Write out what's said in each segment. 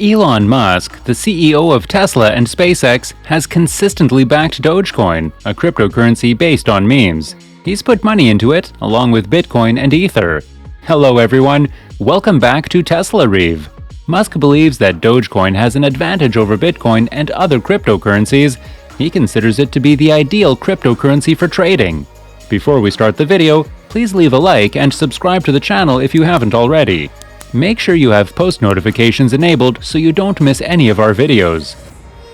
Elon Musk, the CEO of Tesla and SpaceX, has consistently backed Dogecoin, a cryptocurrency based on memes. He's put money into it, along with Bitcoin and Ether. Hello everyone, welcome back to Tesla Rev. Musk believes that Dogecoin has an advantage over Bitcoin and other cryptocurrencies. He considers it to be the ideal cryptocurrency for trading. Before we start the video, please leave a like and subscribe to the channel if you haven't already. Make sure you have post notifications enabled so you don't miss any of our videos.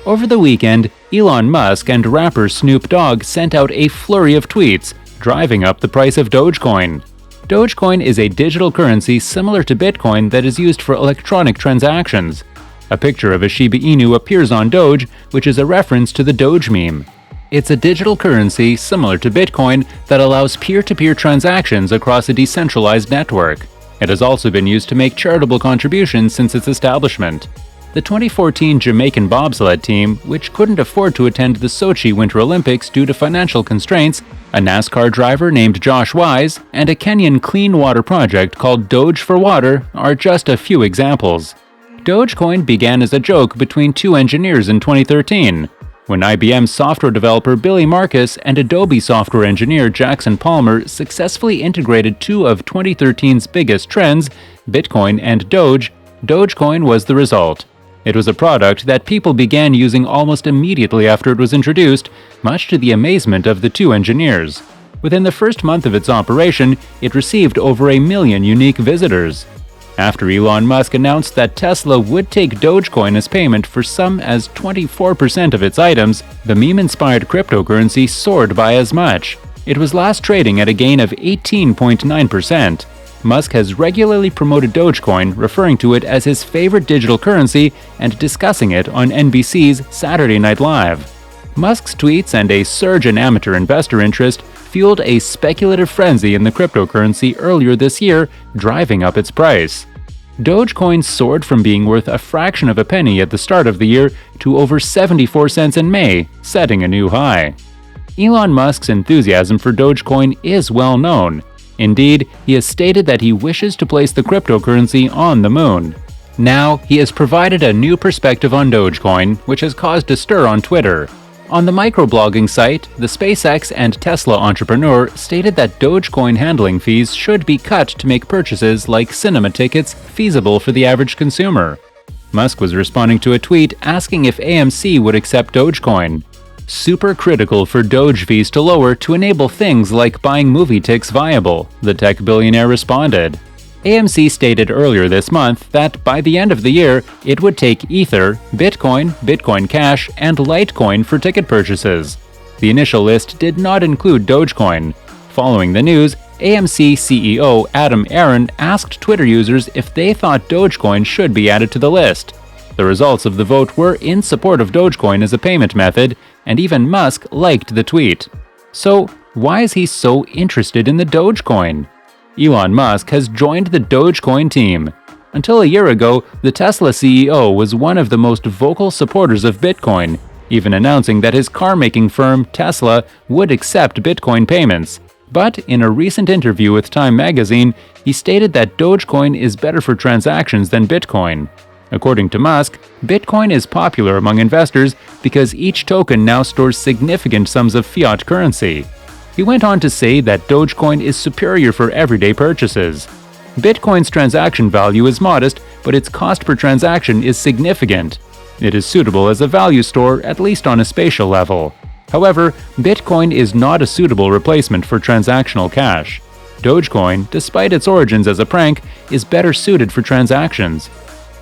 Over the weekend, Elon Musk and rapper Snoop Dogg sent out a flurry of tweets, driving up the price of Dogecoin. Dogecoin is a digital currency similar to Bitcoin that is used for electronic transactions. A picture of a Shiba Inu appears on Doge, which is a reference to the Doge meme. It's a digital currency similar to Bitcoin that allows peer-to-peer transactions across a decentralized network. It has also been used to make charitable contributions since its establishment. The 2014 Jamaican bobsled team, which couldn't afford to attend the Sochi Winter Olympics due to financial constraints, a NASCAR driver named Josh Wise, and a Kenyan clean water project called Doge for Water are just a few examples. Dogecoin began as a joke between two engineers in 2013. When IBM software developer Billy Markus and Adobe software engineer Jackson Palmer successfully integrated two of 2013's biggest trends, Bitcoin and Doge, Dogecoin was the result. It was a product that people began using almost immediately after it was introduced, much to the amazement of the two engineers. Within the first month of its operation, it received over 1 million unique visitors. After Elon Musk announced that Tesla would take Dogecoin as payment for some as 24% of its items, the meme-inspired cryptocurrency soared by as much. It was last trading at a gain of 18.9%. Musk has regularly promoted Dogecoin, referring to it as his favorite digital currency and discussing it on NBC's Saturday Night Live. Musk's tweets and a surge in amateur investor interest fueled a speculative frenzy in the cryptocurrency earlier this year, driving up its price. Dogecoin soared from being worth a fraction of a penny at the start of the year to over 74 cents in May, setting a new high. Elon Musk's enthusiasm for Dogecoin is well known. Indeed, he has stated that he wishes to place the cryptocurrency on the moon. Now, he has provided a new perspective on Dogecoin, which has caused a stir on Twitter. On the microblogging site, the SpaceX and Tesla entrepreneur stated that Dogecoin handling fees should be cut to make purchases like cinema tickets feasible for the average consumer. Musk was responding to a tweet asking if AMC would accept Dogecoin. Super critical for Doge fees to lower to enable things like buying movie tickets viable, the tech billionaire responded. AMC stated earlier this month that by the end of the year, it would take Ether, Bitcoin, Bitcoin Cash, and Litecoin for ticket purchases. The initial list did not include Dogecoin. Following the news, AMC CEO Adam Aron asked Twitter users if they thought Dogecoin should be added to the list. The results of the vote were in support of Dogecoin as a payment method, and even Musk liked the tweet. So, why is he so interested in the Dogecoin? Elon Musk has joined the Dogecoin team. Until a year ago, the Tesla CEO was one of the most vocal supporters of Bitcoin, even announcing that his car-making firm, Tesla, would accept Bitcoin payments. But in a recent interview with Time magazine, he stated that Dogecoin is better for transactions than Bitcoin. According to Musk, Bitcoin is popular among investors because each token now stores significant sums of fiat currency. He went on to say that Dogecoin is superior for everyday purchases. Bitcoin's transaction value is modest, but its cost per transaction is significant. It is suitable as a value store, at least on a spatial level. However, Bitcoin is not a suitable replacement for transactional cash. Dogecoin, despite its origins as a prank, is better suited for transactions.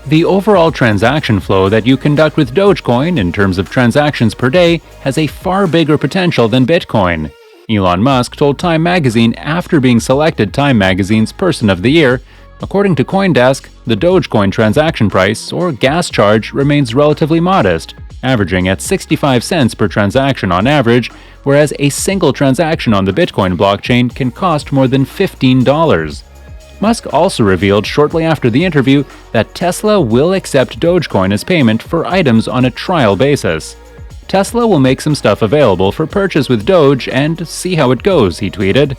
The overall transaction flow that you conduct with Dogecoin in terms of transactions per day has a far bigger potential than Bitcoin. Elon Musk told Time magazine after being selected Time magazine's Person of the Year, according to CoinDesk, the Dogecoin transaction price, or gas charge, remains relatively modest, averaging at 65 cents per transaction on average, whereas a single transaction on the Bitcoin blockchain can cost more than $15. Musk also revealed shortly after the interview that Tesla will accept Dogecoin as payment for items on a trial basis. Tesla will make some stuff available for purchase with Doge and see how it goes, he tweeted.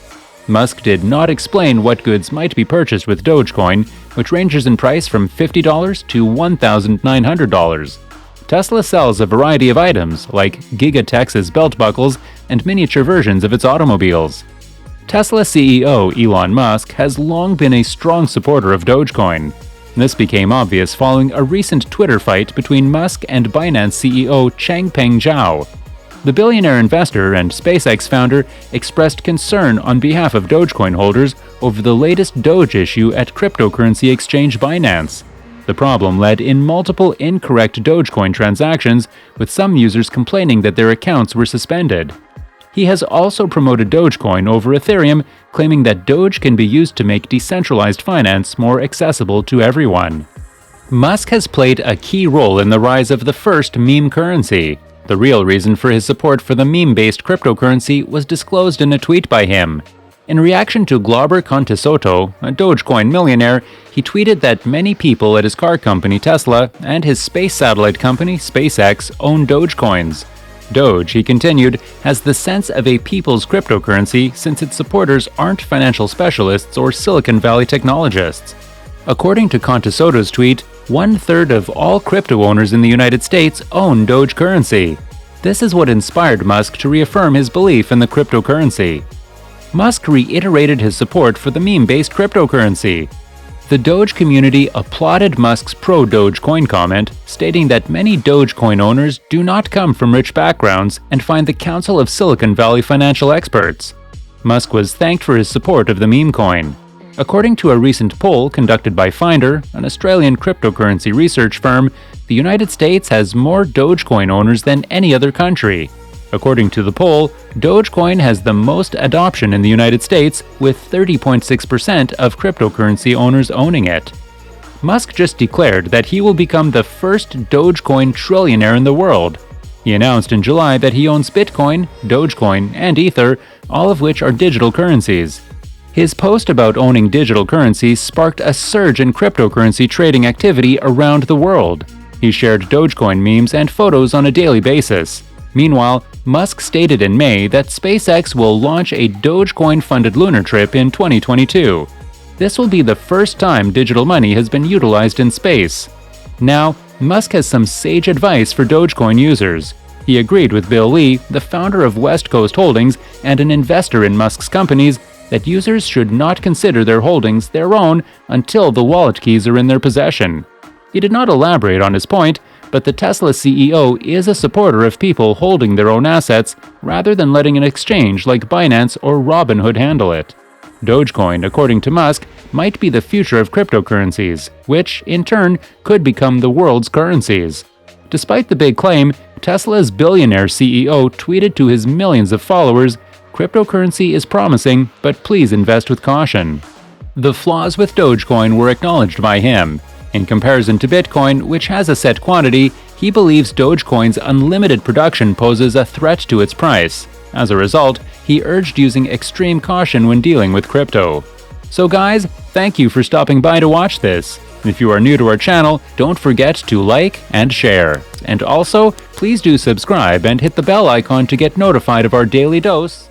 Musk did not explain what goods might be purchased with Dogecoin, which ranges in price from $50 to $1,900. Tesla sells a variety of items, like Giga Texas belt buckles and miniature versions of its automobiles. Tesla CEO Elon Musk has long been a strong supporter of Dogecoin. This became obvious following a recent Twitter fight between Musk and Binance CEO Changpeng Zhao. The billionaire investor and SpaceX founder expressed concern on behalf of Dogecoin holders over the latest Doge issue at cryptocurrency exchange Binance. The problem led in multiple incorrect Dogecoin transactions, with some users complaining that their accounts were suspended. He has also promoted Dogecoin over Ethereum, claiming that Doge can be used to make decentralized finance more accessible to everyone. Musk has played a key role in the rise of the first meme currency. The real reason for his support for the meme-based cryptocurrency was disclosed in a tweet by him. In reaction to Glauber Contesoto, a Dogecoin millionaire, he tweeted that many people at his car company Tesla and his space satellite company SpaceX own Dogecoins. Doge, he continued, has the sense of a people's cryptocurrency since its supporters aren't financial specialists or Silicon Valley technologists. According to Contesoto's tweet, 1/3 of all crypto owners in the United States own Doge currency. This is what inspired Musk to reaffirm his belief in the cryptocurrency. Musk reiterated his support for the meme-based cryptocurrency. The Doge community applauded Musk's pro-Dogecoin comment, stating that many Dogecoin owners do not come from rich backgrounds and find the counsel of Silicon Valley financial experts. Musk was thanked for his support of the meme coin. According to a recent poll conducted by Finder, an Australian cryptocurrency research firm, the United States has more Dogecoin owners than any other country. According to the poll, Dogecoin has the most adoption in the United States, with 30.6% of cryptocurrency owners owning it. Musk just declared that he will become the first Dogecoin trillionaire in the world. He announced in July that he owns Bitcoin, Dogecoin, and Ether, all of which are digital currencies. His post about owning digital currencies sparked a surge in cryptocurrency trading activity around the world. He shared Dogecoin memes and photos on a daily basis. Meanwhile, Musk stated in May that SpaceX will launch a Dogecoin-funded lunar trip in 2022. This will be the first time digital money has been utilized in space. Now, Musk has some sage advice for Dogecoin users. He agreed with Bill Lee, the founder of West Coast Holdings and an investor in Musk's companies, that users should not consider their holdings their own until the wallet keys are in their possession. He did not elaborate on his point, but the Tesla CEO is a supporter of people holding their own assets rather than letting an exchange like Binance or Robinhood handle it. Dogecoin, according to Musk, might be the future of cryptocurrencies, which, in turn, could become the world's currencies. Despite the big claim, Tesla's billionaire CEO tweeted to his millions of followers, "Cryptocurrency is promising, but please invest with caution." The flaws with Dogecoin were acknowledged by him. In comparison to Bitcoin, which has a set quantity, he believes Dogecoin's unlimited production poses a threat to its price. As a result, he urged using extreme caution when dealing with crypto. So guys, thank you for stopping by to watch this. If you are new to our channel, don't forget to like and share. And also, please do subscribe and hit the bell icon to get notified of our daily dose